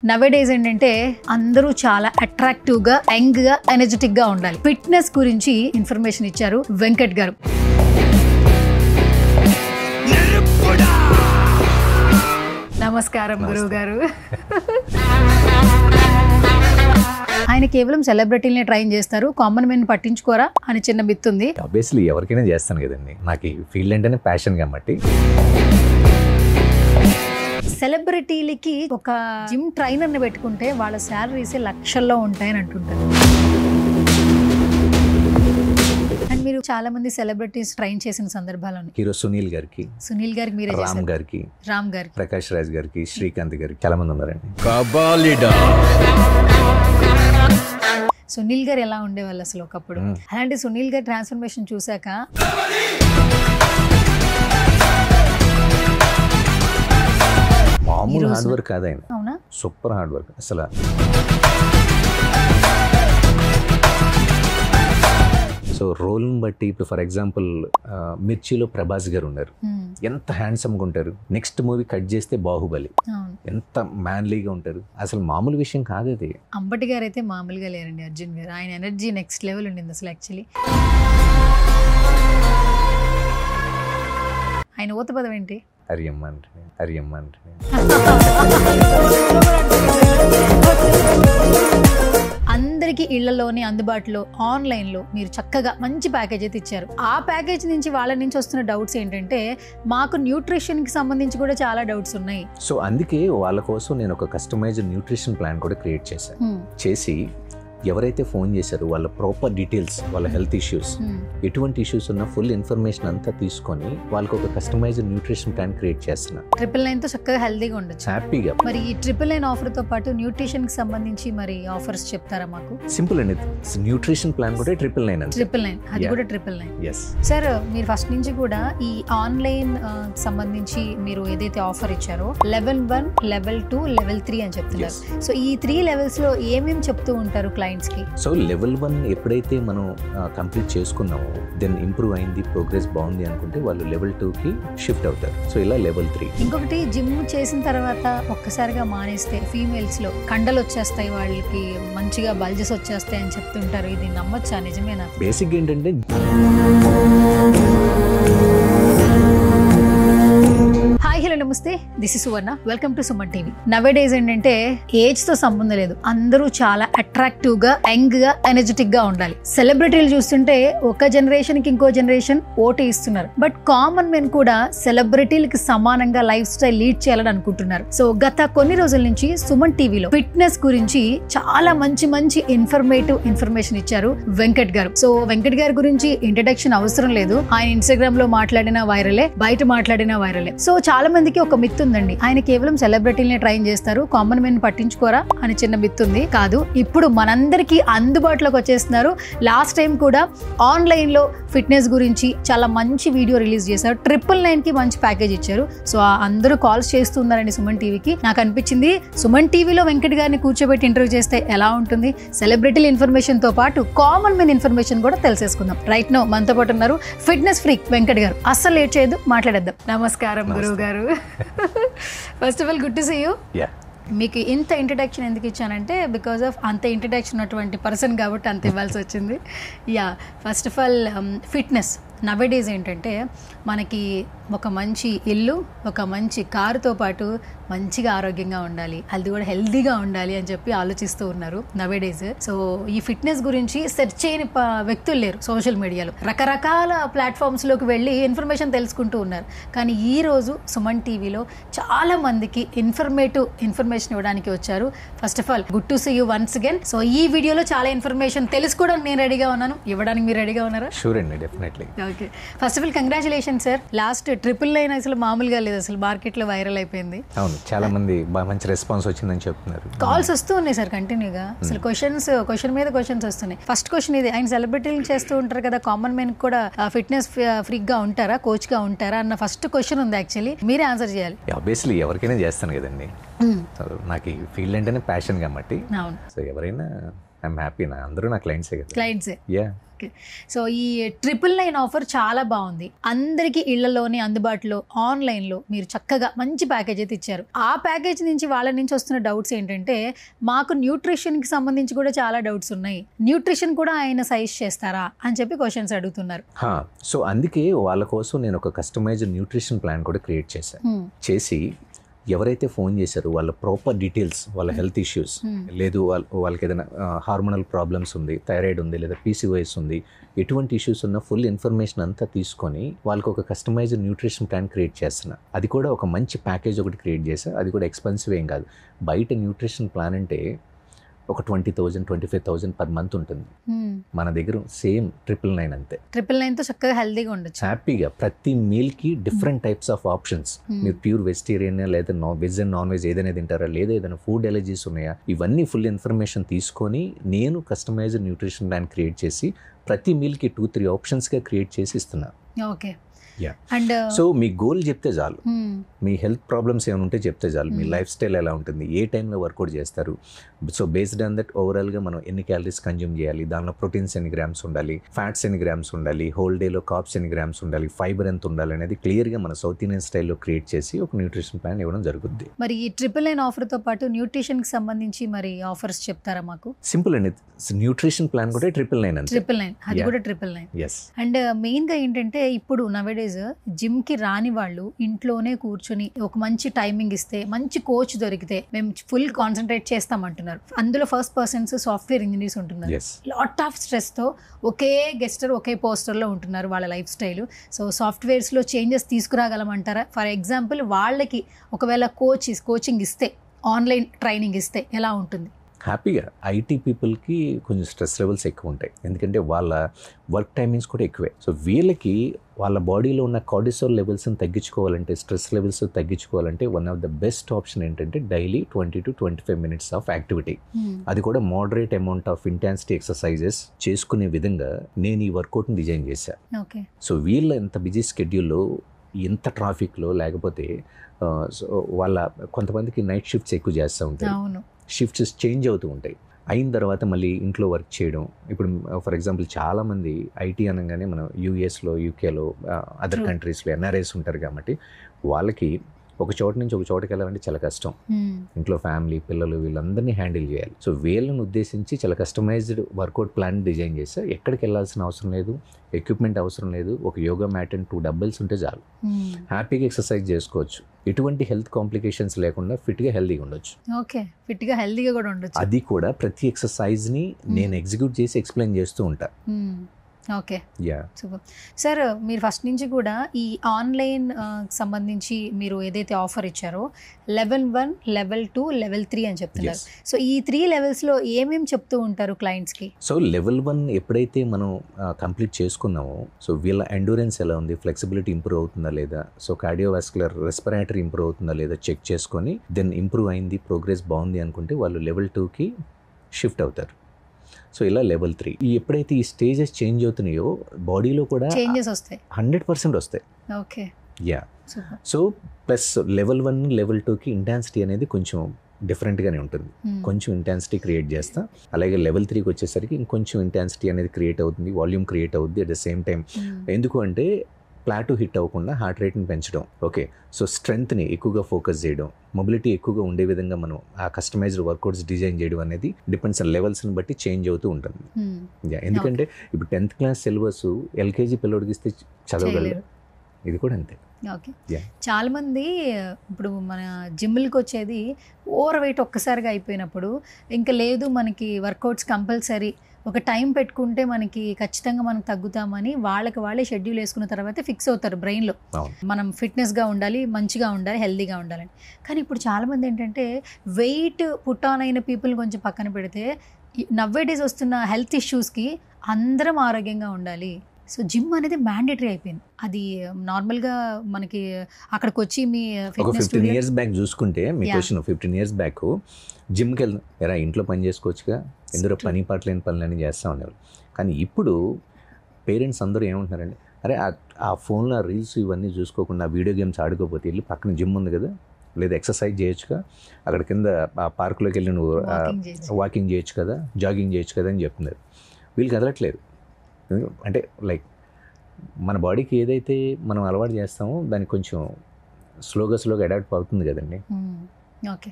Nowadays ఏంటంటే అందరూ చాలా అట్రాక్టివ్ గా యంగ్ గా ఎనర్జెటిక్ గా ఉండాలి. ఫిట్నెస్ గురించి ఇన్ఫర్మేషన్ ఇచ్చారు వెంకట్ గారు. నమస్కారం గురువు గారు. ఆయన కేవలం సెలబ్రిటీని ట్రైన్ చేస్తారు, కామన్ మెన్ పట్టించుకోరా అని చిన్న మిత్ ఉంది. ఆబ్వియస్లీ ఎవరికైనా చేస్తాను కదండి, నాకు ఈ ఫీల్డ్ అంటేనే ప్యాషన్ కాబట్టి. సెలబ్రిటీలకి ఒక జిమ్ ట్రైనర్ ని పెట్టుకుంటే వాళ్ళ శాలరీస్ లక్షల్లో ఉంటాయని అంటుంటారు. అండ్ మీరు చాలా మంది సెలబ్రిటీస్ ట్రైన్ చేసిన సందర్భాలు ఉన్నాయి. హీరో సునీల్ గారికి మీరే రామ్ గారికి, ప్రకాష్ రాజ్ గారికి, శ్రీకాంత్ గారికి చాలా మంది ఉన్నారండి. సునీల్ గారు ఎలా ఉండేవాళ్ళు అసలు ఒకప్పుడు? అలాంటి సునీల్ గారి ట్రాన్స్ఫర్మేషన్ చూసాక మామూలు హార్డ్ వర్క్ కాదు ఆయన. అవునా? సూపర్ హార్డ్ వర్క్ అసలు. సో రోల్ని బట్టి ఇప్పుడు ఫర్ ఎగ్జాంపుల్ మిర్చిలో ప్రభాస్ గారు ఉన్నారు, ఎంత హ్యాండ్సమ్గా ఉంటారు. నెక్స్ట్ మూవీ కట్ చేస్తే బాహుబలి, ఎంత మ్యాన్లీగా ఉంటారు. అసలు మామూలు విషయం కాదు అది. అంబటి గారు అయితే మామూలుగా లేరండి. అర్జున్ గారు, ఆయన ఎనర్జీ నెక్స్ట్ లెవెల్ ఉండింది అసలు. యాక్చువల్లీ ఆయన ఊత పదం ఏంటి? హరియమ్మ. అందరికి ఇళ్లలోనే అందుబాటులో ఆన్లైన్లో మీరు చక్కగా మంచి ప్యాకేజ్ అయితే ఇచ్చారు. ఆ ప్యాకేజ్ నుంచి వాళ్ళ నుంచి వస్తున్న డౌట్స్ ఏంటంటే, మాకు న్యూట్రిషన్కి సంబంధించి కూడా చాలా డౌట్స్ ఉన్నాయి. సో అందుకే వాళ్ళ కోసం నేను ఒక కస్టమైజ్డ్ న్యూట్రిషన్ ప్లాన్ కూడా క్రియేట్ చేసి ఎవరైతే ఫోన్ చేశారో వాళ్ళ ప్రాపర్ డీటెయిల్స్, వాళ్ళ హెల్త్ ఇష్యూస్, ఎటువంటి ఇష్యూస్ ఉన్న ఫుల్ ఇన్ఫర్మేషన్ అంతా తీసుకొని వాళ్ళకి ఒక కస్టమైజ్డ్ న్యూట్రిషన్ ప్లాన్ క్రియేట్ చేస్తున్నా. 999 తో చక్కగా హెల్తీగా ఉండొచ్చు, హ్యాపీగా. మరి ఈ 999 ఆఫర్ తో పాటు న్యూట్రిషన్ కి సంబంధించి మరి ఆఫర్స్ చెప్తారా మాకు? సింపుల్ అండి, న్యూట్రిషన్ ప్లాన్ కూడా 999 అది కూడా 999. ఎస్ సార్, మీరు ఫస్ట్ నుంచి కూడా ఈ ఆన్లైన్ సంబంధించి మీరు ఏదైతే ఆఫర్ ఇచ్చారో లెవెల్ 1, లెవెల్ 2, లెవెల్ 3 అని చెప్తున్నారు. సో ఈ 3 లెవెల్స్ లో ఏమేమి చెప్తూ ఉంటారు క్లయింట్స్ కి? సో లెవెల్ 1 ఎప్పుడైతే మనం కంప్లీట్ చేసుకున్నామో, దెన్ ఇంప్రూవ్ అయింది, ప్రోగ్రెస్ బాగుంది అనుకుంటే వాళ్ళు లెవెల్ 2 కి షిఫ్ట్ అవుతారు. సో ఇలా లెవెల్ 3. ఇంకొకటి, జిమ్ చేసిన తర్వాత ఒక్కసారిగా మానేస్తే ఫీమేల్స్ లో కండలు వచ్చేస్తాయి, వాళ్ళకి మంచిగా బల్జెస్ వచ్చేస్తాయి అని చెప్తుంటారు. ఇది నమ్మొచ్చా? నిజమేనా? బేసిక్ ఏంటంటే హలో నమస్తే, this is Suvarna, welcome to Suman TV. Nowadays ఏంటంటే ఏజ్ తో సంబంధం లేదు, అందరూ చాలా అట్రాక్టివ్ గా యంగ్ గా ఎనర్జెటిక్ గా ఉండాలి. సెలబ్రిటీలు చూస్తుంటే ఒక జనరేషన్ కి ఇంకో జనరేషన్ ఓటు ఇస్తున్నారు, బట్ కామన్ మెన్ కూడా సెలబ్రిటీలకి సమానంగా లైఫ్ స్టైల్ లీడ్ చేయాలని అనుకుంటున్నారు. సో గత కొన్ని రోజుల నుంచి సుమన్ టీవీలో ఫిట్నెస్ గురించి చాలా మంచి ఇన్ఫర్మేషన్ ఇచ్చారు వెంకట్ గారు. సో వెంకట్ గారి గురించి ఇంట్రడక్షన్ అవసరం లేదు, ఆయన ఇన్స్టాగ్రామ్ లో మాట్లాడిన వైరలే, బయట మాట్లాడిన వైరలే. సో చాలా మందికి ఒక మిత్ ఉందండి, ఆయన కేవలం సెలబ్రిటీని ట్రైన్ చేస్తారు, కామన్ మెన్ పట్టించుకోరా అని చిన్న మిత్ ఉంది. కాదు, ఇప్పుడు మనందరికీ అందుబాటులోకి వచ్చేస్తున్నారు. లాస్ట్ టైం కూడా ఆన్లైన్ లో ఫిట్నెస్ గురించి చాలా మంచి వీడియో రిలీజ్ చేశారు. 999 కి మంచి ప్యాకేజ్ ఇచ్చారు. సో అందరూ కాల్స్ చేస్తున్నారండి సుమన్ టీవీకి. నాకు అనిపించింది సుమన్ టీవీలో వెంకట్ గారిని కూర్చోబెట్టి ఇంటర్వ్యూ చేస్తే ఎలా ఉంటుంది, సెలబ్రిటీల ఇన్ఫర్మేషన్ తో పాటు కామన్ మెన్ ఇన్ఫర్మేషన్ కూడా తెలిసేసుకుందాం. రైట్ నో మనతో పాటు ఉన్నారు ఫిట్నెస్ ఫ్రీక్ వెంకట్ గారు. అస్సలు లేట్ చేయదు, మాట్లాడేద్దాం. నమస్కారం గురువు గారు. First of all, good to see you. మీకు ఇంత ఇంట్రడక్షన్ ఎందుకు ఇచ్చానంటే, బికాస్ ఆఫ్ అంత ఇంట్రడక్షన్ ఉన్నటువంటి పర్సన్ కాబట్టి అంత ఇవ్వాల్సి వచ్చింది. ఫస్ట్ ఆఫ్ ఆల్, ఫిట్నెస్ నవేడేస్ ఏంటంటే మనకి ఒక మంచి ఇల్లు, ఒక మంచి కారుతో పాటు మంచిగా ఆరోగ్యంగా ఉండాలి, అది కూడా హెల్దీగా ఉండాలి అని చెప్పి ఆలోచిస్తూ ఉన్నారు నవేడేస్. సో ఈ ఫిట్నెస్ గురించి సెర్చ్ చేయని వ్యక్తులు లేరు సోషల్ మీడియాలో. రకరకాల ప్లాట్ఫామ్స్లోకి వెళ్ళి ఇన్ఫర్మేషన్ తెలుసుకుంటూ ఉన్నారు. కానీ ఈ రోజు సుమన్ టీవీలో చాలా మందికి ఇన్ఫర్మేషన్ ఇవ్వడానికి వచ్చారు. First of all, good to see you once again. So ఈ వీడియోలో చాలా ఇన్ఫర్మేషన్ తెలుసుకోవడానికి నేను రెడీగా ఉన్నాను, ఇవ్వడానికి మీరు రెడీగా ఉన్నారా? షూర్ అండి, definitely. Okay, first of all congratulation sir. Last 999 అసలు మామూలుగా లేదు, అసలు మార్కెట్ లో వైరల్ అయిపోయింది. అవును, చాలా మంది మంచి రెస్పాన్స్ వచ్చిందని చెప్తున్నారు. కాల్స్ వస్తూ ఉన్నాయి సార్ కంటిన్యూగా. అసలు క్వశ్చన్ మీద క్వశ్చన్స్ వస్తున్నాయి. ఫస్ట్ క్వశ్చన్ ఇది, ఆయన సెలబ్రిటీలు చేస్తూ ఉంటారు కదా, కామన్ మెన్ కూడా ఫిట్నెస్ ఫ్రీక్ గా ఉంటారా, కోచ్ గా ఉంటారా అన్న ఫస్ట్ క్వశ్చన్ ఉంది. యాక్చువల్లీ మీరే ఆన్సర్ చేయాలి. ఆబ్వియస్లీ ఎవరికైనా చేస్తాను కదండి, నాకు ఈ ఫీల్డ్ అంటేనే ప్యాషన్ కాబట్టి. సో ఎవరైనా ఐఎమ్ హ్యాపీ. అందరూ నా క్లయింట్సే కదా. క్లయింట్సే. యా. ఓకే. సో ఈ 999 ఆఫర్ చాలా బాగుంది. అందరికీ ఇళ్లలోనే అందుబాటులో ఆన్లైన్లో మీరు చక్కగా మంచి ప్యాకేజ్ అయితే ఇచ్చారు. ఆ ప్యాకేజ్ నుంచి వాళ్ళ నుంచి వస్తున్న డౌట్స్ ఏంటంటే, మాకు న్యూట్రిషన్కి సంబంధించి కూడా చాలా డౌట్స్ ఉన్నాయి, న్యూట్రిషన్ కూడా ఆయన సజెస్ట్ చేస్తారా అని చెప్పి క్వశ్చన్స్ అడుగుతున్నారు. సో అందుకే వాళ్ళ కోసం నేను ఒక కస్టమైజ్డ్ న్యూట్రిషన్ ప్లాన్ కూడా క్రియేట్ చేసి ఎవరైతే ఫోన్ చేశారో వాళ్ళ ప్రాపర్ డీటెయిల్స్, వాళ్ళ హెల్త్ ఇష్యూస్, లేదు వాళ్ళకి ఏదైనా హార్మోనల్ ప్రాబ్లమ్స్ ఉంది, థైరాయిడ్ ఉంది, లేదా PCOS ఉంది, ఎటువంటి ఇష్యూస్ ఉన్న ఫుల్ ఇన్ఫర్మేషన్ అంతా తీసుకొని వాళ్ళకి ఒక కస్టమైజ్డ్ న్యూట్రిషన్ ప్లాన్ క్రియేట్ చేస్తున్నా. అది కూడా ఒక మంచి ప్యాకేజ్ ఒకటి క్రియేట్ చేసా. అది కూడా ఎక్స్పెన్సివ్ ఏం కాదు. బయట న్యూట్రిషన్ ప్లాన్ అంటే ఒక 20,000 25,000 పర్ మంత్ ఉంటుంది. మన దగ్గర సేమ్ 999 అంతే. 999తో చక్కగా హెల్తీగా ఉండొచ్చు. హ్యాపీగా ప్రతి మీల్కి డిఫరెంట్ టైప్స్ ఆఫ్ ఆప్షన్స్. మీరు ప్యూర్ వెజిటేరియన్ లేదా వెజ్ అండ్ నాన్ వెజ్ ఏదైనా తింటారా, లేదా ఏదైనా ఫుడ్ ఎలర్జీస్ ఉన్నాయా, ఇవన్నీ ఫుల్ ఇన్ఫర్మేషన్ తీసుకొని నేను కస్టమైజ్డ్ న్యూట్రిషన్ ప్లాన్ క్రియేట్ చేసి ప్రతి మీల్కి 2-3 ఆప్షన్స్గా క్రియేట్ చేసి ఇస్తున్నా. Okay. And so me goal చెప్తే చాలు, మీ హెల్త్ ప్రాబ్లమ్స్ ఏమైనా ఉంటే చెప్తే చాలు, మీ లైఫ్ స్టైల్ ఎలా ఉంటుంది, ఏ టైంలో వర్కౌట్ చేస్తారు, సో బేస్డ్ ఆన్ దట్ ఓవరాల్గా మనం ఎన్ని క్యాలరీస్ కన్జ్యూమ్ చేయాలి, దానిలో ప్రోటీన్స్ ఎన్ని గ్రామ్స్ ఉండాలి, ఫ్యాట్స్ ఎన్ని గ్రామ్స్ ఉండాలి, హోల్ డేలో కార్బ్స్ ఎన్ని గ్రామ్స్ ఉండాలి, ఫైబర్ ఎంత ఉండాలి అనేది క్లియర్గా మన సౌత్ ఇండియన్ స్టైల్లో క్రియేట్ చేసి ఒక న్యూట్రిషన్ ప్లాన్ ఇవ్వడం జరుగుద్ది. మరి ఈ 999 ఆఫర్తో పాటు న్యూట్రిషన్కి సంబంధించి మరి ఆఫర్స్ చెప్తారా మాకు? సింపుల్ అండి, న్యూట్రిషన్ ప్లాన్ కూడా 999 అంతే. 999 అది కూడా 999. ఎస్. అండ్ మెయిన్గా ఏంటంటే ఇప్పుడు నవేడేస్ జిమ్కి రాని వాళ్ళు ఇంట్లోనే కూర్చొని ఒక మంచి టైమింగ్ ఇస్తే, మంచి కోచ్ దొరికితే మేము ఫుల్ కాన్సన్ట్రేట్ చేస్తామంటున్నారు. అందులో ఫస్ట్ పర్సన్స్ సాఫ్ట్వేర్ ఇంజనీర్స్ ఉంటున్నారు. లాట్ ఆఫ్ స్ట్రెస్తో ఒకే గెస్టర్ ఒకే పోస్టర్లో ఉంటున్నారు వాళ్ళ లైఫ్ స్టైల్. సో సాఫ్ట్వేర్స్లో చేంజెస్ తీసుకురాగలమంటారా? ఫర్ ఎగ్జాంపుల్ వాళ్ళకి ఒకవేళ కోచింగ్ ఇస్తే, ఆన్లైన్ ట్రైనింగ్ ఇస్తే ఎలా ఉంటుంది? హ్యాపీగా. ఐటీ పీపుల్కి కొంచెం స్ట్రెస్ లెవెల్స్ ఎక్కువ ఉంటాయి, ఎందుకంటే వాళ్ళ వర్క్ టైమింగ్స్ కూడా ఎక్కువే. సో వీళ్ళకి వాళ్ళ బాడీలో ఉన్న కార్టిసోల్ లెవెల్స్ని తగ్గించుకోవాలంటే, స్ట్రెస్ లెవెల్స్ తగ్గించుకోవాలంటే one of the best option ఏంటంటే daily 20 to 25 minutes of activity. అది కూడా moderate amount of intensity exercises చేసుకునే విధంగా నేను ఈ వర్కౌట్ని డిజైన్ చేశాను. సో వీళ్ళ ఎంత బిజీ స్కెడ్యూల్లో, ఎంత ట్రాఫిక్లో, లేకపోతే వాళ్ళ కొంతమందికి నైట్ షిఫ్ట్స్ ఎక్కువ చేస్తూ ఉంటాయి, షిఫ్ట్స్ చేంజ్ అవుతూ ఉంటాయి. అయిన తర్వాత మళ్ళీ ఇంట్లో వర్క్ చేయడం. ఇప్పుడు ఫర్ ఎగ్జాంపుల్ చాలామంది ఐటీ అనగానే మనం యూఎస్లో, యూకేలో, అదర్ కంట్రీస్లో NRIs ఉంటారు కాబట్టి వాళ్ళకి ఒక చోట నుంచి ఒక చోటకి వెళ్ళాలంటే చాలా కష్టం. ఇంట్లో ఫ్యామిలీ, పిల్లలు వీళ్ళందరినీ హ్యాండిల్ చేయాలి. సో వీళ్ళని ఉద్దేశించి చాలా కస్టమైజ్డ్ వర్కౌట్ ప్లాన్ డిజైన్ చేస్తే ఎక్కడికి వెళ్ళాల్సిన అవసరం లేదు, ఎక్విప్మెంట్ అవసరం లేదు, ఒక యోగా మ్యాట్ అండ్ 2 dumbbells ఉంటే చాలు, హ్యాపీగా ఎక్సర్సైజ్ చేసుకోవచ్చు, ఎటువంటి హెల్త్ కాంప్లికేషన్స్ లేకుండా ఫిట్గా హెల్తీగా ఉండొచ్చు. ఓకే, ఫిట్గా హెల్తీగా కూడా ఉండొచ్చు. అది కూడా ప్రతి ఎక్సర్సైజ్ని నేను ఎగ్జిక్యూట్ చేసి ఎక్స్ప్లెయిన్ చేస్తూ ఉంటా. Okay, super. సార్ మీరు ఫస్ట్ నుంచి కూడా ఈ ఆన్లైన్ సంబంధించి మీరు ఏదైతే ఆఫర్ ఇచ్చారో లెవెల్ 1, లెవెల్ 2, లెవెల్ 3 అని చెప్తున్నారు. సో ఈ 3 లెవెల్స్లో ఏమేమి చెప్తూ ఉంటారు క్లయింట్స్కి? సో లెవెల్ 1 ఎప్పుడైతే మనం కంప్లీట్ చేసుకున్నామో, సో వీళ్ళ ఎండ్యూరెన్స్ ఎలా ఉంది, ఫ్లెక్సిబిలిటీ ఇంప్రూవ్ అవుతుందా లేదా, సో కార్డియోవాస్కులర్, రెస్పిరేటరీ ఇంప్రూవ్ అవుతుందా లేదా చెక్ చేసుకొని దెన్ ఇంప్రూవ్ అయింది, ప్రోగ్రెస్ బాగుంది అనుకుంటే వాళ్ళు లెవెల్ 2కి షిఫ్ట్ అవుతారు. సో ఇలా లెవెల్ 3 ఎప్పుడైతే ఈ స్టేజెస్ చేంజ్ అవుతున్నాయో బాడీలో కూడా చేంజెస్ వస్తాయి, 100% వస్తాయి. Okay, yeah. So plus level 1, level 2కి ఇంటెన్సిటీ అనేది కొంచెం డిఫరెంట్గానే ఉంటుంది, కొంచెం ఇంటెన్సిటీ క్రియేట్ చేస్తా. అలాగే లెవెల్ 3కి వచ్చేసరికి ఇంకొంచెం ఇంటెన్సిటీ అనేది క్రియేట్ అవుతుంది, వాల్యూమ్ క్రియేట్ అవుతుంది అట్ ద సేమ్ టైం. ఎందుకు అంటే ప్లాటూ హిట్ అవ్వకుండా హార్ట్ రేట్ని పెంచడం. ఓకే, సో స్ట్రెంగ్త్ని ఎక్కువగా ఫోకస్ చేయడం, మొబిలిటీ ఎక్కువగా ఉండే విధంగా మనం ఆ కస్టమైజ్డ్ వర్కౌట్స్ డిజైన్ చేయడం అనేది డిపెండ్స్ ఆన్ లెవెల్స్ని బట్టి చేంజ్ అవుతూ ఉంటుంది. ఎందుకంటే ఇప్పుడు 10th class సిలబస్ LKG పిల్లడికి ఇస్తే చదవగలరు, ఇది కూడా అంతే. ఓకే, చాలా మంది ఇప్పుడు మన జిమ్లకు వచ్చేది ఓవర్ వెయిట్ ఒక్కసారిగా అయిపోయినప్పుడు ఇంకా లేదు మనకి వర్కౌట్స్ కంపల్సరీ, ఒక టైం పెట్టుకుంటే మనకి ఖచ్చితంగా మనం తగ్గుతామని వాళ్ళకి వాళ్ళే షెడ్యూల్ వేసుకున్న తర్వాత ఫిక్స్ అవుతారు బ్రెయిన్లో, మనం ఫిట్నెస్గా ఉండాలి, మంచిగా ఉండాలి, హెల్తీగా ఉండాలని. కానీ ఇప్పుడు చాలామంది ఏంటంటే వెయిట్ పుట్ ఆన్ అయిన పీపుల్ కొంచెం పక్కన పెడితే నవ్వేడేస్ వస్తున్న హెల్త్ ఇష్యూస్కి అందరం ఆరోగ్యంగా ఉండాలి. సో జిమ్ అనేది మ్యాండేటరీ అయిపోయింది. అది నార్మల్గా మనకి అక్కడికి వచ్చి మీ 15 years బ్యాక్ చూసుకుంటే మీ క్వశ్చన్, 15 years బ్యాక్ జిమ్కి వెళ్దాం ఎరా ఇంట్లో పని చేసుకోవచ్చుగా, ఎందులో పని పాటలేని పనులన్నీ చేస్తూ ఉండేవాళ్ళు. కానీ ఇప్పుడు పేరెంట్స్ అందరూ ఏమంటున్నారంటే, అరే ఆ ఫోన్లో రీల్స్ ఇవన్నీ చూసుకోకుండా వీడియో గేమ్స్ ఆడుకోకపోతే వెళ్ళి పక్కన జిమ్ ఉంది కదా లేదా ఎక్సర్సైజ్ చేయొచ్చుగా, అక్కడ కింద ఆ పార్కులోకి వెళ్ళి నువ్వు వాకింగ్ చేయొచ్చు కదా, జాగింగ్ చేయొచ్చు కదా అని చెప్తున్నారు. వీళ్ళు కదలట్లేదు. అంటే లైక్ మన బాడీకి ఏదైతే మనం అలవాటు చేస్తామో దానికి కొంచెం స్లోగా అడాప్ట్ అవుతుంది కదండి. ఓకే.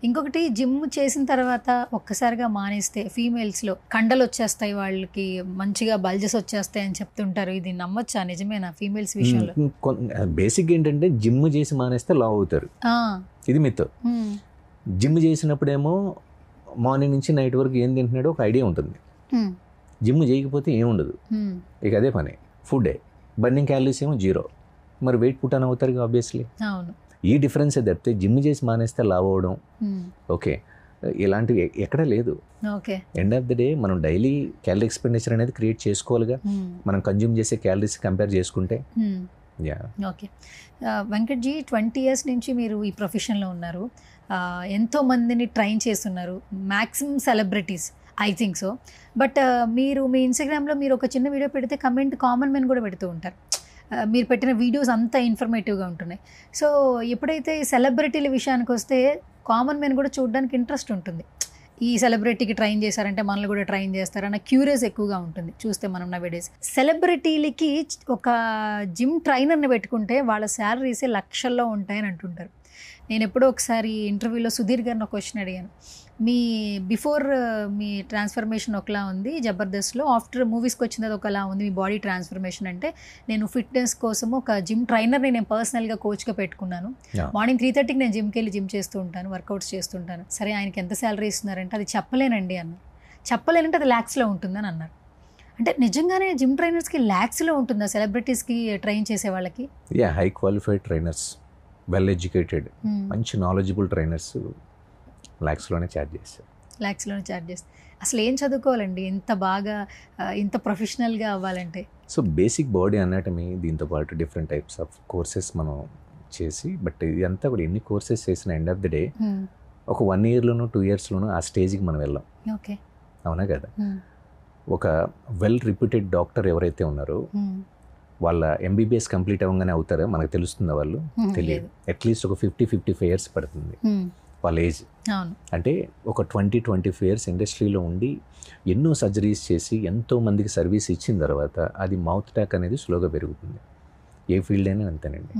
ఇంకొకటి, జిమ్ చేసిన తర్వాత ఒక్కసారిగా మానేస్తే ఫీమేల్స్లో కండలు వచ్చేస్తాయి, వాళ్ళకి మంచిగా బల్జెస్ వచ్చేస్తాయి అని చెప్తుంటారు. ఇది నమ్మొచ్చా? నిజమేనా ఫీమేల్స్ విషయంలో? బేసిక్ ఏంటంటే జిమ్ చేసి మానేస్తే లావ్ అవుతారు, ఇది మిత్. జిమ్ చేసినప్పుడేమో మార్నింగ్ నుంచి నైట్ వరకు ఏం తింటున్నాడో ఒక ఐడియా ఉంటుంది. జిమ్ చేయకపోతే ఏముండదు, ఇక అదే పని, ఫుడ్డే, బర్నింగ్ క్యాలరీస్ ఏమో 0. మరి వెయిట్ పుట్ అని అవుతారు ఆబ్వియస్లీ. అవును. ఈ డిఫరెన్స్ తప్పితే జిమ్ చేసి మానేస్తే లావ్ అవ్వడం ఓకే ఇలాంటివి ఎక్కడా లేదు. Okay. End of the day మనం డైలీ క్యాలరీ ఎక్స్పెండిచర్ అనేది క్రియేట్ చేసుకోవాలిగా, మనం కన్జ్యూమ్ చేసే క్యాలరీస్ కంపేర్ చేసుకుంటే. ఓకే. వెంకట్ జీ, 20 years నుంచి మీరు ఈ ప్రొఫెషన్లో ఉన్నారు, ఎంతో మందిని ట్రైన్ చేస్తున్నారు, maximum celebrities I think so. But మీరు మీ ఇన్స్టాగ్రామ్లో మీరు ఒక చిన్న వీడియో పెడితే కామన్ మెన్ కూడా పెడుతూ ఉంటారు. మీరు పెట్టిన వీడియోస్ అంతా ఇన్ఫర్మేటివ్గా ఉంటున్నాయి. సో ఎప్పుడైతే సెలబ్రిటీల విషయానికి వస్తే కామన్ మెన్ కూడా చూడడానికి ఇంట్రెస్ట్ ఉంటుంది. ఈ సెలబ్రిటీకి ట్రైన్ చేశారంటే మనల్ని కూడా ట్రైన్ చేస్తారన్న క్యూరియస్ ఎక్కువగా ఉంటుంది చూస్తే మనం నవేడేస్. సెలబ్రిటీలకి ఒక జిమ్ ట్రైనర్ని పెట్టుకుంటే వాళ్ళ శాలరీసే లక్షల్లో ఉంటాయని అంటుంటారు. నేను ఎప్పుడో ఒకసారి ఇంటర్వ్యూలో సుధీర్ గారిని ఒక క్వశ్చన్ అడిగాను, మీ బిఫోర్ మీ ట్రాన్స్ఫర్మేషన్ ఒకలా ఉంది జబర్దస్త్లో, ఆఫ్టర్ మూవీస్కి వచ్చింది అది ఒకలా ఉంది మీ బాడీ ట్రాన్స్ఫర్మేషన్ అంటే, నేను ఫిట్నెస్ కోసం ఒక జిమ్ ట్రైనర్ని నేను పర్సనల్గా కోచ్గా పెట్టుకున్నాను. మార్నింగ్ 3:30కి నేను జిమ్కి వెళ్ళి జిమ్ చేస్తూ ఉంటాను, వర్కౌట్స్ చేస్తుంటాను. సరే ఆయనకి ఎంత శాలరీ ఇస్తున్నారంటే అది చెప్పలేనండి అన్నారు. చెప్పలేనంటే అది ల్యాక్స్లో ఉంటుందని అన్నారు. అంటే నిజంగానే జిమ్ ట్రైనర్స్కి ల్యాక్స్లో ఉంటుందా సెలబ్రిటీస్కి ట్రైన్ చేసే వాళ్ళకి? High qualified trainers, well educated, మంచి నాలెడ్జబుల్ ట్రైనర్స్ ల్యాక్స్లోనే ఛార్జ్ చేస్తారు. అసలు ఏం చదువుకోవాలండి ఇంత బాగా ఇంత ప్రొఫెషనల్గా అవ్వాలంటే? సో బేసిక్ బాడీ అనాటమీ, దీంతో పాటు డిఫరెంట్ టైప్స్ ఆఫ్ కోర్సెస్ మనం చేసి, బట్ ఇదంతా కూడా ఎన్ని కోర్సెస్ చేసిన ఎండ్ ఆఫ్ ది డే ఒక 1 yearలోనూ 2 yearsలోనూ ఆ స్టేజ్కి మనం వెళ్ళాం. ఓకే, అవునా కదా? ఒక వెల్ రిప్యూటెడ్ డాక్టర్ ఎవరైతే ఉన్నారో వాళ్ళ MBBS కంప్లీట్ అవ్వగానే అవుతారో మనకు తెలుస్తుందా? వాళ్ళు తెలియదు. అట్లీస్ట్ ఒక 50-55 years పడుతుంది వాళ్ళ ఏజ్. అంటే ఒక 20-25 years ఇండస్ట్రీలో ఉండి ఎన్నో సర్జరీస్ చేసి ఎంతో మందికి సర్వీస్ ఇచ్చిన తర్వాత అది మౌత్ టాక్ అనేది స్లోగా పెరుగుతుంది. ఏ ఫీల్డ్ అయినా అంతేనండి.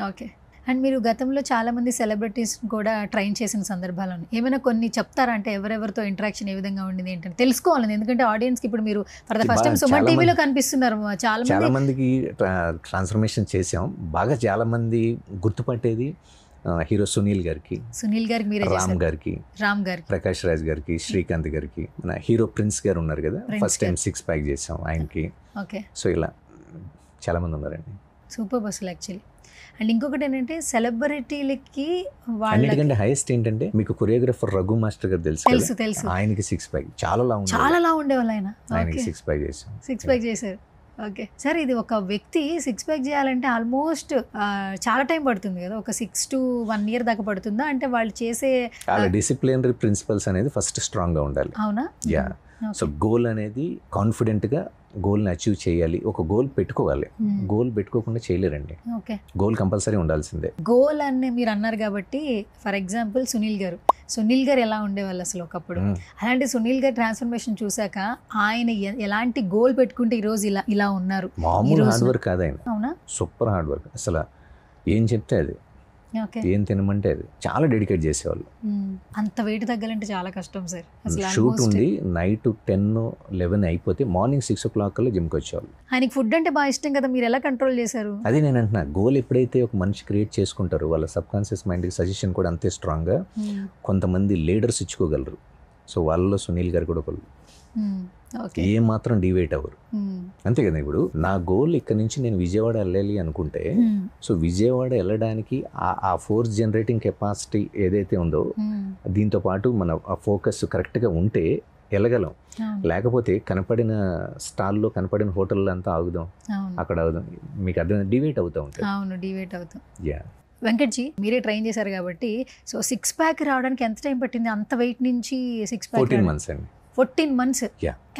ఓకే. అండ్ మీరు గతంలో చాలామంది సెలబ్రిటీస్ కూడా ట్రైన్ చేసిన సందర్భాలు ఉన్నాయి, ఏమైనా కొన్ని చెప్తారా? అంటే ఎవరెవరితో ఇంటరాక్షన్ ఏ విధంగా ఉండింది ఏంటంటే తెలుసుకోవాలని, ఎందుకంటే ఆడియన్స్కి ఇప్పుడు మీరు for the first time Suman టీవీలో కనిపిస్తున్నారు. చాలా మందికి ట్రాన్స్ఫర్మేషన్ చేసాం. బాగా చాలా మంది గుర్తుపట్టేది హీరో సునీల్ గారికి, మీరే, రామ్ గారికి, ప్రకాష్ రాజ్ గారికి, శ్రీకాంత్ గారికి, మన హీరో ప్రిన్స్ గారు ఉన్నారు కదా, ఫస్ట్ టైం 6 pack చేసాం ఆయనకి. ఓకే. సో ఇలా చాలా మంది ఉన్నారండి. సూపర్ బస్సులు యాక్చువల్లీ. అండ్ ఇంకొకటి ఏంటంటే సెలబ్రిటీలకి వాళ్ళకంటే హైయెస్ట్ ఏంటంటే మీకు కొరియోగ్రాఫర్ రఘు మాస్టర్ గారు తెలుసు, ఆయనకి 6 pack చాలా లా ఉండేవాళ్ళు ఆయన. ఆయనకి 6 pack చేసాం. 6 pack చేశారు. ఓకే సార్, ఇది ఒక వ్యక్తి 6 pack చేయాలంటే ఆల్మోస్ట్ చాలా టైం పడుతుంది కదా, ఒక 6 to 1 year దాకా పడుతుందా? అంటే వాళ్ళు చేసే డిసిప్లినరీ ప్రిన్సిపల్స్ అనేది ఫస్ట్ స్ట్రాంగ్ గా ఉండాలి. అవునా? యా. సో గోల్ అనేది కాన్ఫిడెంట్గా గోల్ని అచీవ్ చేయాలి. ఒక గోల్ పెట్టుకోవాలి, గోల్ పెట్టుకోకుండా చేయలేరండి. గోల్ కంపల్సరీ ఉండాల్సిందే. గోల్ అని మీరు అన్నారు కాబట్టి, ఫర్ ఎగ్జాంపుల్ సునీల్ గారు ఎలా ఉండేవాళ్ళు అసలు ఒకప్పుడు, అలాంటి సునీల్ గారు ట్రాన్స్ఫర్మేషన్ చూసాక ఆయన ఎలాంటి గోల్ పెట్టుకుంటే ఈరోజు ఇలా ఉన్నారు? మామూలు హార్డ్ వర్క్ కాదు ఆయన. అవునా? Super hard work. అసలు ఏం చెప్తే అది, ఏం తినమంటే అది, చాలా డెడికేట్ చేసేవాళ్ళు. అంత వెయిట్ తగ్గాలంటే చాలా కష్టం సార్. షూట్ ఉంది నైట్ 10-11 అయిపోతే మార్నింగ్ 6 o'clock కల్లా జిమ్కి వచ్చేవాళ్ళు. ఆయనకి ఫుడ్ అంటే బాగా ఇష్టం కదా, మీరు ఎలా కంట్రోల్ చేశారు? అదే నేను అంటున్నా, గోల్ ఎప్పుడైతే ఒక మనిషి క్రియేట్ చేసుకుంటారో వాళ్ళ సబ్ కాన్షియస్ మైండ్కి సజెషన్ కూడా అంతే స్ట్రాంగ్గా కొంతమంది లీడర్స్ ఇచ్చుకోగలరు. సో వాళ్ళలో సునీల్ గారు కూడా ఒకళ్ళు. ఏ మాత్రం డివేట్ అవ్వరు. అంతే కదా. ఇప్పుడు నా గోల్ ఇక్కడ నుంచి నేను విజయవాడ వెళ్ళాలి అనుకుంటే, సో విజయవాడ వెళ్ళడానికి ఆ ఫోర్స్ జనరేటింగ్ కెపాసిటీ ఏదైతే ఉందో దీంతో పాటు మన ఫోకస్ కరెక్ట్గా ఉంటే వెళ్ళగలం. లేకపోతే కనపడిన స్టాల్లో కనపడిన హోటల్లో అంతా ఆగుదాం, అక్కడ ఆగుదాం, మీకు అర్థం డివేట్ అవుతూ ఉంటుంది. అవును, డివేట్ అవుతాం. యా. వెంకట్ జీ, మీరే ట్రైన్ చేశారు కాబట్టి, సో 6 pack రావడానికి ఎంత టైం పట్టింది? అంత వెయిట్ నుంచి 6 pack 14 months అండి. 14 months.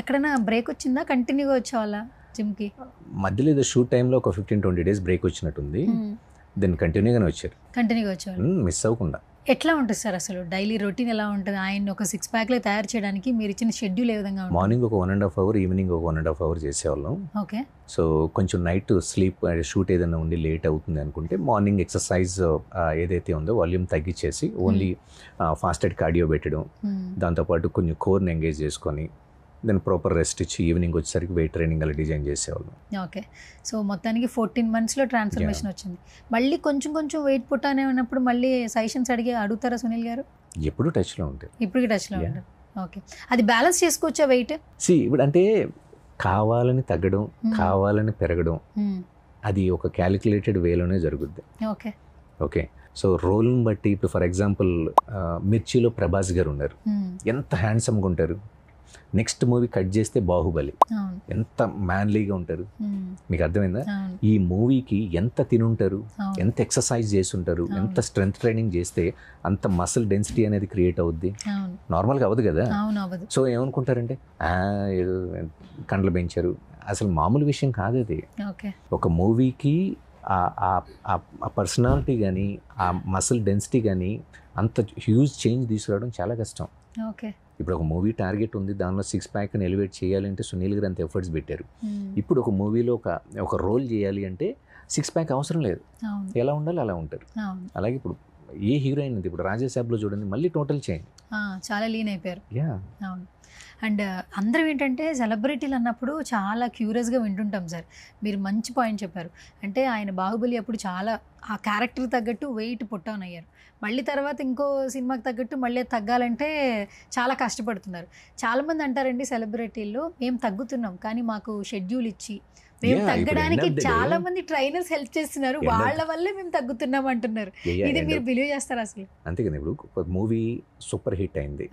ఎక్కడైనా బ్రేక్ వచ్చిందా? కంటిన్యూగా వచ్చేవాళ్ళ జిమ్కి? మధ్యలో ఏదో షూట్ టైంలో ఒక 15-20 days బ్రేక్ వచ్చినట్టుంది. దెన్ కంటిన్యూగానే వచ్చారు, కంటిన్యూగా వచ్చేవాళ్ళు. మిస్ అవ్వకుండా. ఎట్లా ఉంటుంది సార్ అసలు డైలీ రొటీన్ ఎలా ఉంటుంది? ఆయన ఒక 6 ప్యాక్లో తయారు చేయడానికి మీరు ఇచ్చిన షెడ్యూల్ ఏ విధంగా ఉంటుంది? మార్నింగ్ ఒక 1.5 అవర్, ఈవినింగ్ ఒక 1.5 అవర్ చేసేవాళ్ళం. ఓకే. సో కొంచెం నైట్ స్లీప్ షూట్ ఏదైనా ఉండి లేట్ అవుతుంది అనుకుంటే మార్నింగ్ ఎక్సర్సైజ్ ఏదైతే ఉందో వాల్యూమ్ తగ్గించేసి ఓన్లీ ఫాస్టెడ్ కార్డియో పెట్టడం, దాంతోపాటు కొంచెం కోర్ని ఎంగేజ్ చేసుకొని దెన్ ప్రాపర్ రెస్ట్ ఇచ్చి ఈవినింగ్ వచ్చేసరికి వెయిట్ ట్రైనింగ్ అలా డిజైన్ చేసేవాళ్ళం. ఓకే. సో మొత్తానికి 14 monthsలో ట్రాన్స్ఫర్మేషన్ వచ్చింది. మళ్ళీ కొంచెం కొంచెం వెయిట్ పుట్టానే ఉన్నప్పుడు మళ్ళీ సజెషన్స్ అడుగుతారా సునీల్ గారు? ఎప్పుడు టచ్లో ఉంటాయి, ఇప్పటికీ టచ్లో ఉంటారు. ఓకే. అది బ్యాలెన్స్ చేసుకోవచ్చా వెయిట్? ఇప్పుడు అంటే కావాలని తగ్గడం, కావాలని పెరగడం, అది ఒక క్యాలిక్యులేటెడ్ వేలోనే జరుగుద్ది. ఓకే. ఓకే. సో రోల్ని బట్టి ఇప్పుడు ఫర్ ఎగ్జాంపుల్ మిర్చిలో ప్రభాస్ గారు ఉన్నారు, ఎంత హ్యాండ్సమ్గా ఉంటారు. నెక్స్ట్ మూవీ కట్ చేస్తే బాహుబలి, ఎంత మ్యాన్లీగా ఉంటారు. మీకు అర్థమైందా? ఈ మూవీకి ఎంత తినుంటారు, ఎంత ఎక్సర్సైజ్ చేసి ఉంటారు, ఎంత స్ట్రెంత్ ట్రైనింగ్ చేస్తే అంత మసిల్ డెన్సిటీ అనేది క్రియేట్ అవుద్ది. నార్మల్గా అవ్వదు కదా. సో ఏమనుకుంటారంటే ఏదో కండ్లు పెంచారు, అసలు మామూలు విషయం కాదు అది. ఒక మూవీకి ఆ పర్సనాలిటీ కానీ ఆ మసిల్ డెన్సిటీ కానీ అంత హ్యూజ్ చేంజ్ తీసుకురావడం చాలా కష్టం. ఓకే. ఇప్పుడు ఒక మూవీ టార్గెట్ ఉంది, దానిలో 6 ప్యాక్ని ఎలివేట్ చేయాలంటే సునీల్ గారు అంత ఎఫర్ట్స్ పెట్టారు. ఇప్పుడు ఒక మూవీలో ఒక రోల్ చేయాలి అంటే 6 ప్యాక్ అవసరం లేదు, ఎలా ఉండాలి అలా ఉంటారు. అలాగే ఇప్పుడు ఏ హీరోయిన్ ఉంది, ఇప్పుడు రాజేసాబ్లో చూడండి, మళ్ళీ టోటల్ చేంజ్, చాలా లీన్ అయిపోయారు. అవును. అండ్ అందరం ఏంటంటే సెలబ్రిటీలు అన్నప్పుడు చాలా క్యూరియస్గా వింటుంటాం సార్. మీరు మంచి పాయింట్ చెప్పారు. అంటే ఆయన బాహుబలి అప్పుడు చాలా ఆ క్యారెక్టర్ తగ్గట్టు వెయిట్ పుట్టాన్ అయ్యారు. మళ్ళీ తర్వాత ఇంకో సినిమాకి తగ్గట్టు మళ్ళీ తగ్గాలంటే చాలా కష్టపడుతున్నారు. చాలామంది అంటారండి సెలబ్రిటీల్లో, మేము తగ్గుతున్నాం కానీ మాకు షెడ్యూల్ ఇచ్చి మేము తగ్గడానికి చాలా మంది ట్రైనర్స్ హెల్ప్ చేస్తున్నారు, వాళ్ళ వల్లే మేము తగ్గుతున్నాం అంటున్నారు. ఇది మీరు బిలీవ్ చేస్తారా అసలు? అంతే కదా. ఇప్పుడు ఒక మూవీ సూపర్ హిట్ అయింది,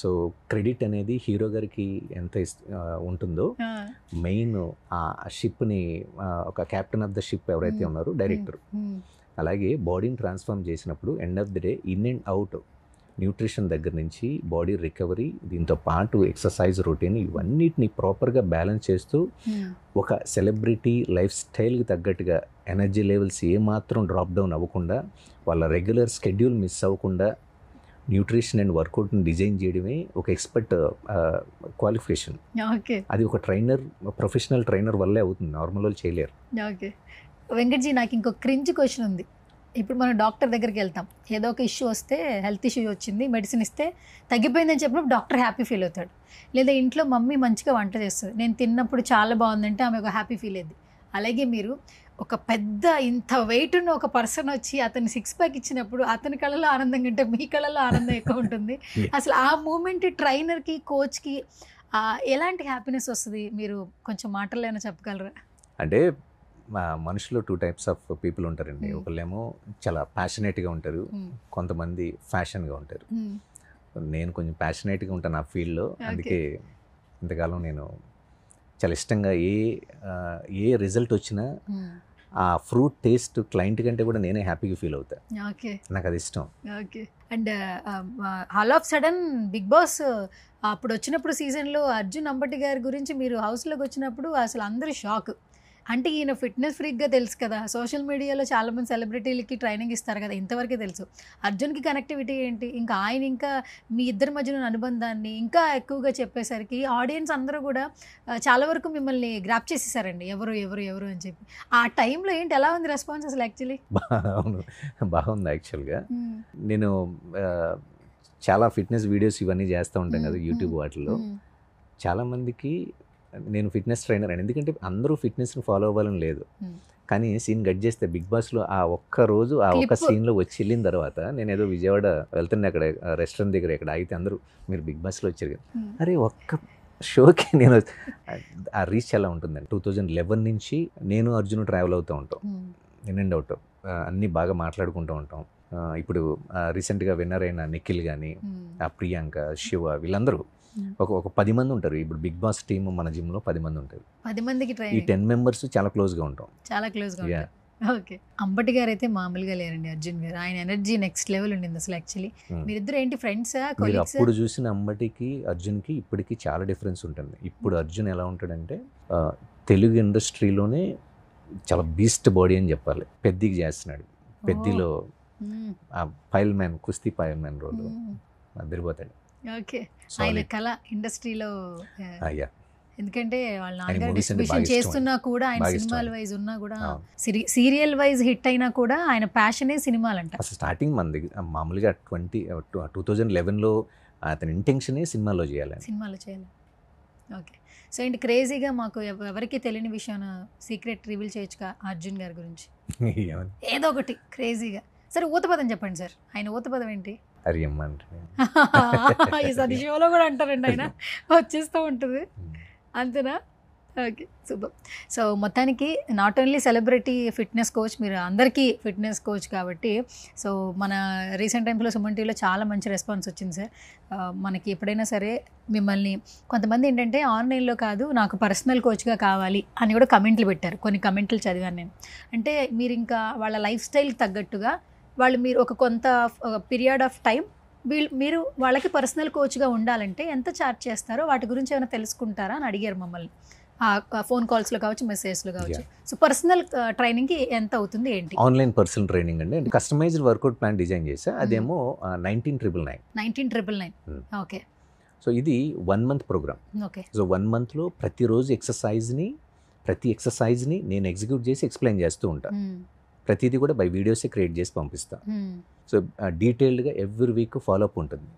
సో క్రెడిట్ అనేది హీరో గారికి ఎంత ఉంటుందో, మెయిన్ ఆ షిప్ని ఒక కెప్టెన్ ఆఫ్ ద షిప్ ఎవరైతే ఉన్నారో డైరెక్టర్, అలాగే బాడీని ట్రాన్స్ఫార్మ్ చేసినప్పుడు end of the day in and out nutrition దగ్గర నుంచి బాడీ రికవరీ, దీంతో పాటు ఎక్సర్సైజ్ రొటీన్, ఇవన్నిటిని ప్రాపర్గా బ్యాలెన్స్ చేస్తూ ఒక సెలబ్రిటీ లైఫ్ స్టైల్కి తగ్గట్టుగా ఎనర్జీ లెవెల్స్ ఏమాత్రం డ్రాప్ డౌన్ అవ్వకుండా, వాళ్ళ రెగ్యులర్ స్కెడ్యూల్ మిస్ అవ్వకుండా న్యూట్రిషన్ అండ్ వర్కౌట్ని డిజైన్ చేయడమే ఒక ఎక్స్పర్ట్ క్వాలిఫికేషన్. అది ఒక ట్రైనర్, ప్రొఫెషనల్ ట్రైనర్ వల్లే అవుతుంది, నార్మల్ వాళ్ళు చేయలేరు. ఓకే వెంకట్జీ, నాకు ఇంకో క్రింజ్ క్వశ్చన్ ఉంది. ఇప్పుడు మనం డాక్టర్ దగ్గరికి వెళ్తాం, ఏదో ఒక ఇష్యూ వస్తే, హెల్త్ ఇష్యూ వచ్చింది, మెడిసిన్ ఇస్తే తగ్గిపోయిందని చెప్పినప్పుడు డాక్టర్ హ్యాపీ ఫీల్ అవుతాడు. లేదా ఇంట్లో మమ్మీ మంచిగా వంట చేస్తుంది, నేను తిన్నప్పుడు చాలా బాగుందంటే ఆమె ఒక హ్యాపీ ఫీల్ అయింది. అలాగే మీరు ఒక పెద్ద ఇంత వెయిట్ ఉన్న ఒక పర్సన్ వచ్చి అతని 6 ప్యాక్ ఇచ్చినప్పుడు అతని కళలో ఆనందం కంటే మీ కళలో ఆనందం ఎక్కువ ఉంటుంది. అసలు ఆ మూమెంట్ ట్రైనర్కి, కోచ్కి ఎలాంటి హ్యాపీనెస్ వస్తుంది? మీరు కొంచెం మాటల్లో ఏమైనా చెప్పగలరా? అంటే మనుషులు 2 types ఆఫ్ పీపుల్ ఉంటారండి. ఒకళ్ళేమో చాలా ప్యాషనేట్గా ఉంటారు, కొంతమంది ఫ్యాషన్గా ఉంటారు. నేను కొంచెం ప్యాషనేట్గా ఉంటాను ఆ ఫీల్డ్లో, అందుకే ఇంతకాలం నేను చాలా ఇష్టంగా ఏ రిజల్ట్ వచ్చినా ఆ ఫ్రూట్ టేస్ట్ క్లయింట్ కంటే కూడా నేనే హ్యాపీగా ఫీల్ అవుతాను. నాకు అది ఇష్టం. Okay. And all of sudden Bigg Boss అప్పుడు వచ్చినప్పుడు సీజన్లో అర్జున్ అంబటి గారి గురించి మీరు హౌస్లోకి వచ్చినప్పుడు అసలు అందరూ షాక్. అంటే ఈయన ఫిట్నెస్ ఫ్రీక్గా తెలుసు కదా, సోషల్ మీడియాలో చాలామంది సెలబ్రిటీలకి ట్రైనింగ్ ఇస్తారు కదా, ఇంతవరకే తెలుసు. అర్జున్కి కనెక్టివిటీ ఏంటి, ఇంకా ఆయన ఇంకా మీ ఇద్దరి మధ్యన అనుబంధాన్ని ఇంకా ఎక్కువగా చెప్పేసరికి ఆడియన్స్ అందరూ కూడా చాలా వరకు మిమ్మల్ని గ్రాప్ చేసేసారండి, ఎవరు ఎవరు ఎవరు అని చెప్పి. ఆ టైంలో ఏంటి, ఎలా ఉంది రెస్పాన్స్ అసలు? యాక్చువల్లీ బాగుంది. యాక్చువల్గా నేను చాలా ఫిట్నెస్ వీడియోస్ ఇవన్నీ చేస్తూ ఉంటాను కదా యూట్యూబ్ వాటిలో. చాలామందికి నేను ఫిట్నెస్ ట్రైనర్ అని, ఎందుకంటే అందరూ ఫిట్నెస్ని ఫాలో అవ్వాలని లేదు, కానీ సీన్ కట్ చేస్తే బిగ్ బాస్లో ఆ ఒక్క రోజు ఆ ఒక్క సీన్లో వచ్చి వెళ్ళిన తర్వాత, నేను ఏదో విజయవాడ వెళ్తుండే, అక్కడ రెస్టారెంట్ దగ్గర ఇక్కడ అయితే అందరూ మీరు బిగ్ బాస్లో వచ్చారు కదా, అరే ఒక్క షోకి నేను ఆ రీచ్ ఎలా ఉంటుందండి. 2011 నుంచి నేను అర్జున్ ట్రావెల్ అవుతూ ఉంటాం, ఇన్ అండ్ అవుట్, అన్నీ బాగా మాట్లాడుకుంటూ ఉంటాం. ఇప్పుడు రీసెంట్గా విన్నర్ అయిన నిఖిల్ కానీ, ప్రియాంక, శివ, వీళ్ళందరూ ఒక 10 మంది ఉంటారు. ఇప్పుడు బిగ్ బాస్ టీమ్ మన జిమ్లో 10 మంది ఉంటారు. 10 మందికి ఈ 10 మెంబర్స్ చాలా క్లోజ్గా ఉంటాం. చాలా క్లోజ్గా ఉంటాం. ఓకే. అంబటి గారు అయితే మామూలుగా లేరండి, అర్జున్ గారు. ఆయన ఎనర్జీ నెక్స్ట్ లెవెల్ ఉండింది అసలు. యాక్చువల్లీ మీరిద్దరు ఏంటి ఫ్రెండ్సా? అప్పుడు చూసిన అంబటికి అర్జున్కి ఇప్పటికి చాలా డిఫరెన్స్ ఉంటుంది. ఇప్పుడు అర్జున్ ఎలా ఉంటాడంటే, తెలుగు ఇండస్ట్రీలోనే చాలా బీస్ట్ బాడీ అని చెప్పాలి, పెద్దగా చేస్తున్నాడు. పెద్దిలో ఆ పైల్ మ్యాన్, కుస్తీ పైల్ మ్యాన్ రోల్ అదిరిపోతాడు. ఓకే, ఆయన కళ ఇండస్ట్రీలో, అయ్యా ఎందుకంటే వాళ్ళ ఆయన నాన్నగారు movies అంటే డిస్ట్రిబ్యూషన్ బాగా ఇష్టం. చేస్తున్నా కూడా, ఆయన బాగా సినిమాల ఇష్టం. వైజ్ ఉన్నా కూడా, అవును. సీరియల్ వైజ్ హిట్ అయినా కూడా ఆయన ప్యాషనే సినిమాలంట. అసలు స్టార్టింగ్ మన దగ్గర మామూలుగా 2011లో అతని ఇంటెన్షనే సినిమాలో చేయాలని. సినిమాలో చేయాలి. ఓకే, సో ఏంటి క్రేజీగా మాకు ఎవరికి తెలియని విషయం సీక్రెట్ రివీల్ చేయొచ్చుగా అర్జున్ గారి గురించి ఏమని? ఏదో ఒకటి క్రేజీగా. సరే ఊతపదం చెప్పండి సార్, ఆయన ఊతపదం ఏంటి? అరియమ్మ అంటే ఈ సది షోలో కూడా అంటారండి, ఆయన వచ్చేస్తూ ఉంటుంది అంతేనా? Okay, super. సో మొత్తానికి not only celebrity fitness coach, మీరు అందరికీ ఫిట్నెస్ కోచ్ కాబట్టి, సో మన రీసెంట్ టైమ్స్లో సుమన్ టీవీలో చాలా మంచి రెస్పాన్స్ వచ్చింది సార్. మనకి ఎప్పుడైనా సరే మిమ్మల్ని కొంతమంది ఏంటంటే ఆన్లైన్లో కాదు, నాకు పర్సనల్ కోచ్గా కావాలి అని కూడా కమెంట్లు పెట్టారు. కొన్ని కమెంట్లు చదివాను నేను. అంటే మీరు ఇంకా వాళ్ళ లైఫ్ స్టైల్కి తగ్గట్టుగా మీరు ఒక కొంత పీరియడ్ ఆఫ్ టైం మీరు వాళ్ళకి పర్సనల్ కోచ్గా ఉండాలంటే ఎంత ఛార్జ్ చేస్తారో వాటి గురించి ఏమైనా తెలుసుకుంటారా అని అడిగారు మమ్మల్ని. ఫోన్ కాల్స్లో కావచ్చు, మెసేజ్లో కావచ్చు. సో పర్సనల్ ట్రైనింగ్కి ఎంత అవుతుంది ఏంటి? ఆన్లైన్ పర్సనల్ ట్రైనింగ్ అండి. కస్టమైజ్డ్ వర్కౌట్ ప్లాన్ డిజైన్ చేసా, అదేమో 19,999. 19,999. ఓకే. సో ఇది 1 month ప్రోగ్రామ్. ఓకే. సో 1 monthలో ప్రతిరోజు ప్రతి ఎక్సర్సైజ్ని నేను ఎగ్జిక్యూట్ చేసి ఎక్స్ప్లెయిన్ చేస్తూ ఉంటాను. ప్రతిదీ కూడా బై వీడియోసే క్రియేట్ చేసి పంపిస్తాను. సో డీటెయిల్డ్గా ఎవ్రీ వీక్ ఫాలోఅప్ ఉంటుంది.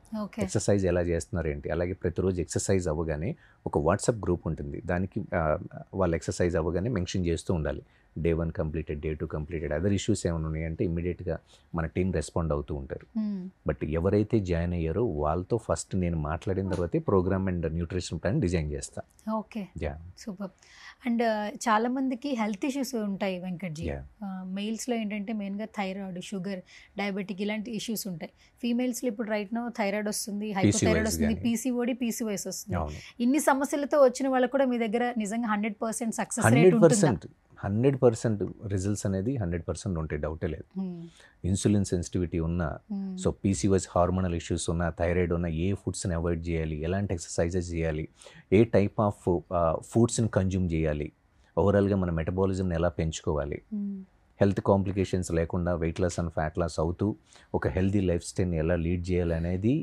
ఎక్సర్సైజ్ ఎలా చేస్తున్నారు ఏంటి, అలాగే ప్రతిరోజు ఎక్సర్సైజ్ అవ్వగానే ఒక వాట్సాప్ గ్రూప్ ఉంటుంది, దానికి వాళ్ళ ఎక్సర్సైజ్ అవ్వగానే మెన్షన్ చేస్తూ ఉండాలి. Day 1 completed, Day 2 completed, other issues ఏమైనా ఉన్నాయంటే ఇమ్మీడియట్గా మన టీం రెస్పాండ్ అవుతూ ఉంటారు. బట్ ఎవరైతే జాయిన్ అయ్యారో వాళ్ళతో ఫస్ట్ నేను మాట్లాడిన తర్వాతే programme and nutrition plan design చేస్తాను. Okay, super. అండ్ చాలా మందికి హెల్త్ ఇష్యూస్ ఉంటాయి వెంకట్జీ. మెయిల్స్లో ఏంటంటే మెయిన్గా థైరాయిడ్, షుగర్, డయాబెటిక్ ఇలాంటి ఇష్యూస్ ఉంటాయి. ఫీమేల్స్లో ఇప్పుడు రైట్ నో థైరాయిడ్ వస్తుంది, హైపోథైరాయిడ్ వస్తుంది, PCOD, PCOS వస్తుంది. ఇన్ని సమస్యలతో వచ్చిన వాళ్ళకు కూడా మీ దగ్గర నిజంగా 100% సక్సెస్ రేట్ ఉంటుంది. 100% రిజల్ట్స్ అనేది 100% ఉంటాయి, డౌటే లేదు. ఇన్సులిన్ సెన్సిటివిటీ ఉన్నా, సో PCOS హార్మోనల్ ఇష్యూస్ ఉన్నా, థైరాయిడ్ ఉన్నా, ఏ ఫుడ్స్ని అవాయిడ్ చేయాలి, ఎలాంటి ఎక్సర్సైజెస్ చేయాలి, ఏ టైప్ ఆఫ్ ఫుడ్స్ని కన్జ్యూమ్ చేయాలి, ఓవరాల్గా మన మెటబాలిజంని ఎలా పెంచుకోవాలి, హెల్త్ కాంప్లికేషన్స్ లేకుండా weight loss and fat loss అవుతూ ఒక హెల్దీ లైఫ్ స్టైల్ని ఎలా లీడ్ చేయాలనేది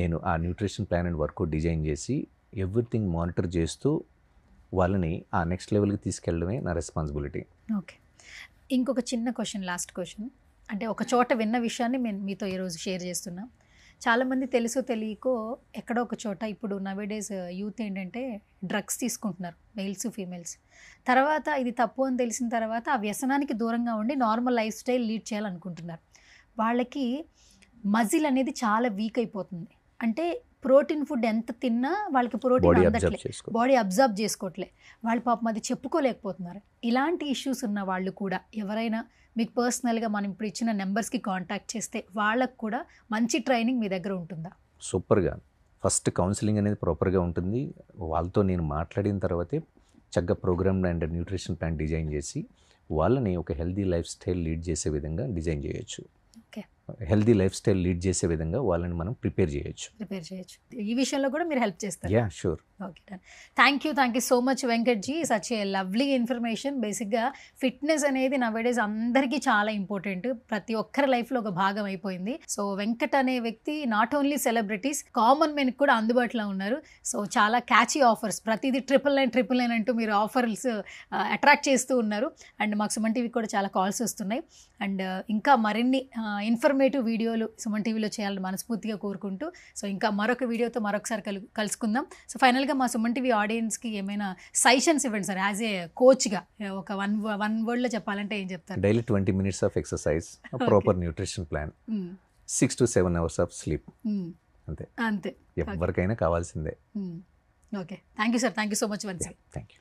నేను ఆ nutrition plan and workout design చేసి ఎవ్రీథింగ్ మానిటర్ చేస్తూ వాళ్ళని ఆ నెక్స్ట్ లెవెల్కి తీసుకెళ్ళడమే నా రెస్పాన్సిబిలిటీ. ఓకే, ఇంకొక చిన్న క్వశ్చన్, లాస్ట్ క్వశ్చన్. అంటే ఒక చోట విన్న విషయాన్ని నేను మీతో ఈరోజు షేర్ చేస్తున్నా. చాలామంది తెలుసో తెలియకో ఎక్కడో ఒక చోట ఇప్పుడు నవేడేస్ యూత్ ఏంటంటే డ్రగ్స్ తీసుకుంటున్నారు, మెయిల్స్ ఫీమేల్స్. తర్వాత ఇది తప్పు అని తెలిసిన తర్వాత ఆ వ్యసనానికి దూరంగా ఉండి నార్మల్ లైఫ్ స్టైల్ లీడ్ చేయాలనుకుంటున్నారు. వాళ్ళకి మజిల్ అనేది చాలా వీక్ అయిపోతుంది. అంటే ప్రోటీన్ ఫుడ్ ఎంత తిన్నా వాళ్ళకి ప్రోటీన్ అందట్లే, బాడీ అబ్జర్వ్ చేసుకోవట్లే, వాళ్ళు పాపం అది చెప్పుకోలేకపోతున్నారు. ఇలాంటి ఇష్యూస్ ఉన్న వాళ్ళు కూడా ఎవరైనా మీకు పర్సనల్గా మనం ఇప్పుడు ఇచ్చిన నెంబర్స్కి కాంటాక్ట్ చేస్తే వాళ్ళకు కూడా మంచి ట్రైనింగ్ మీ దగ్గర ఉంటుందా? సూపర్గా. ఫస్ట్ కౌన్సిలింగ్ అనేది ప్రాపర్గా ఉంటుంది. వాళ్ళతో నేను మాట్లాడిన తర్వాతే చక్కగా programme and nutrition plan design చేసి వాళ్ళని ఒక హెల్దీ లైఫ్ స్టైల్ లీడ్ చేసే విధంగా డిజైన్ చేయొచ్చు. హెల్దీ లైఫ్ స్టైల్ లీడ్ చేసే విధంగా వాళ్ళని మనం ప్రిపేర్ చేయొచ్చు. ఈ విషయంలో కూడా మీరు హెల్ప్ చేస్తారు? Yeah, sure. Okay, done. Thank you so much Venkatji, such a lovely information. బేసిక్గా ఫిట్నెస్ అనేది నవేడేస్ అందరికీ చాలా ఇంపార్టెంట్, ప్రతి ఒక్కరి లైఫ్లో ఒక భాగం అయిపోయింది. సో వెంకట్ అనే వ్యక్తి నాట్ ఓన్లీ సెలబ్రిటీస్, కామన్ మెన్కి కూడా అందుబాటులో ఉన్నారు. సో చాలా క్యాచీ ఆఫర్స్, ప్రతిదీ 999 అంటూ మీరు ఆఫర్స్ అట్రాక్ట్ చేస్తూ ఉన్నారు. అండ్ మాకు సుమన్ టీవీకి కూడా చాలా కాల్స్ వస్తున్నాయి. అండ్ ఇంకా మరిన్ని ఇన్ఫర్మేటివ్ వీడియోలు సుమన్ టీవీలో చేయాలని మనస్ఫూర్తిగా కోరుకుంటూ, సో ఇంకా మరొక వీడియోతో మరొకసారి కలుసుకుందాం. సో ఫైనల్గా మా సుమన్ టీవీ ఆడియన్స్కి ఏమైనా సజెషన్స్ ఇవ్వండి సార్, యాజ్ ఏ కోచ్గా. ఒక వన్ వర్డ్లో చెప్పాలంటే ఏం చెప్తారు? Daily 20 minutes of exercise, proper nutrition plan, 6 to 7 hours of sleep. అంతే, ఎవరికైనా కావాల్సిందే. Okay, thank you sir, thank you so much once. Thank you.